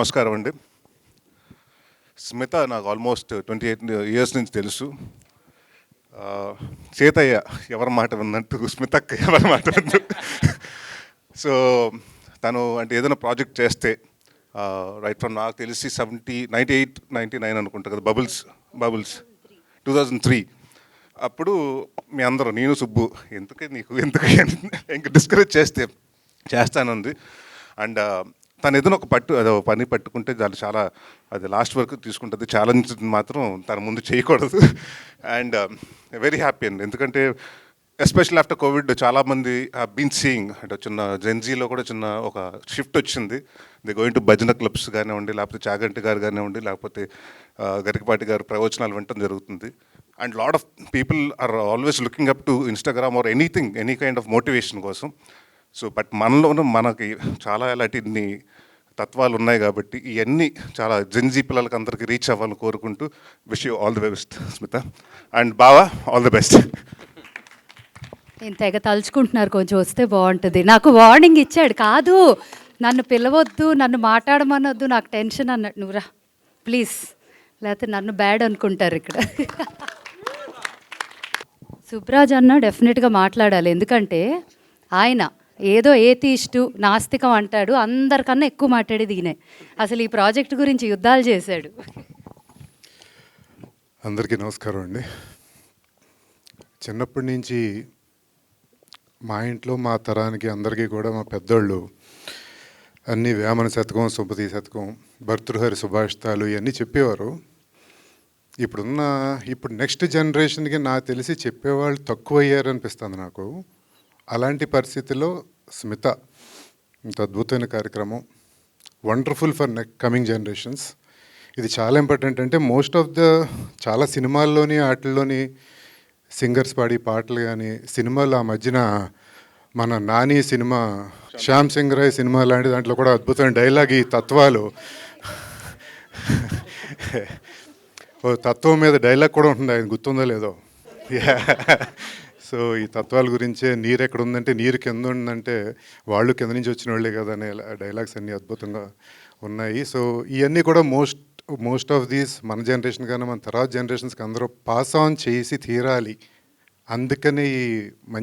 నమస్కారం అండి. స్మిత నాకు ఆల్మోస్ట్ 28 ఇయర్స్ నుంచి తెలుసు. సీతయ్య ఎవరి మాట విన్నట్టు స్మితక్క ఎవరి మాట విన్నట్టు. సో తను అంటే ఏదైనా ప్రాజెక్ట్ చేస్తే రైట్ ఫ్రమ్ నాకు తెలిసి 98, 99 అనుకుంటా కదా, బబుల్స్ 2003 అప్పుడు మీ అందరూ నేను సుబ్బు ఎందుకు ఇంకా డిస్కరేజ్ చేస్తానంది. అండ్ తను ఏదైనా ఒక పని పట్టుకుంటే దాన్ని అది లాస్ట్ వరకు తీసుకుంటుంది. ఛాలెంజ్ మాత్రం తన ముందు చేయకూడదు. అండ్ వెరీ హ్యాపీ అండి, ఎందుకంటే ఎస్పెషల్లీ ఆఫ్టర్ కోవిడ్ చాలామంది బీన్ సీయింగ్ అంటే చిన్న జెన్జీలో కూడా చిన్న ఒక షిఫ్ట్ వచ్చింది. ది గోయింగ్ టు భజన క్లబ్స్ కానివ్వండి, లేకపోతే చాగంటి గారు కానివ్వండి, లేకపోతే గరికపాటి గారు ప్రవచనాలు వినటం జరుగుతుంది. And lot of people are always looking up to Instagram or any kind of motivation కోసం. సో బట్ మనలోనూ మనకి చాలా ఇలాంటి తత్వాలు ఉన్నాయి కాబట్టి ఇవన్నీ చాలా జెన్జీ పిల్లలకి అందరికీ రీచ్ అవ్వాలని కోరుకుంటూ wish you all the best Smita. And బావా, ఆల్ ది బెస్ట్. నేను తెగ తలుచుకుంటున్నారు, కొంచెం వస్తే బాగుంటుంది. నాకు వార్నింగ్ ఇచ్చాడు, కాదు నన్ను పిలవద్దు, నన్ను మాట్లాడమనొద్దు, నాకు టెన్షన్ అన్నట్టు. నువ్వురా ప్లీజ్, లేకపోతే నన్ను బ్యాడ్ అనుకుంటారు ఇక్కడ. సుబ్రాజ్ అన్న డెఫినెట్గా మాట్లాడాలి, ఎందుకంటే ఆయన ఏదో ఏథీస్టు నాస్తికం అంటాడు, అందరికన్నా ఎక్కువ మాట్లాడేది ఈయనే. అసలు ఈ ప్రాజెక్ట్ గురించి యుద్ధాలు చేశాడు. అందరికీ నమస్కారం అండి. చిన్నప్పటి నుంచి మా ఇంట్లో మా తరానికి అందరికీ కూడా మా పెద్దోళ్ళు అన్నీ వేమన శతకం, సుమతి శతకం, భర్తృహరి సుభాషితాలు ఇవన్నీ చెప్పేవారు. ఇప్పుడు నెక్స్ట్ జనరేషన్కి నాకు తెలిసి చెప్పేవాళ్ళు తక్కువ అయ్యారనిపిస్తుంది నాకు. అలాంటి పరిస్థితిలో స్మిత ఇంత అద్భుతమైన కార్యక్రమం, వండర్ఫుల్ ఫర్ కమింగ్ జనరేషన్స్. ఇది చాలా ఇంపార్టెంట్. అంటే చాలా సినిమాల్లోని వాటిల్లోని సింగర్స్ పాడి పాటలు కానీ, సినిమాలు ఆ మధ్యన మన నాని సినిమా, శ్యామ్ సింగ్ రాయ్ సినిమా లాంటి దాంట్లో కూడా అద్భుతమైన డైలాగ్, ఈ తత్వాలు ఓ తత్వం మీద డైలాగ్ కూడా ఉంటుంది, ఆయన గుర్తుందో లేదో. సో ఈ తత్వాల గురించే, నీరు ఎక్కడ ఉందంటే నీరు కింద ఉందంటే వాళ్ళు కింద నుంచి వచ్చిన వాళ్ళే కదా అనే డైలాగ్స్ అన్నీ అద్భుతంగా ఉన్నాయి. సో ఇవన్నీ కూడా మోస్ట్ ఆఫ్ దీస్ మన జనరేషన్ కానీ మన తర్వాత జనరేషన్స్కి అందరూ పాస్ ఆన్ చేసి తీరాలి. అందుకని ఈ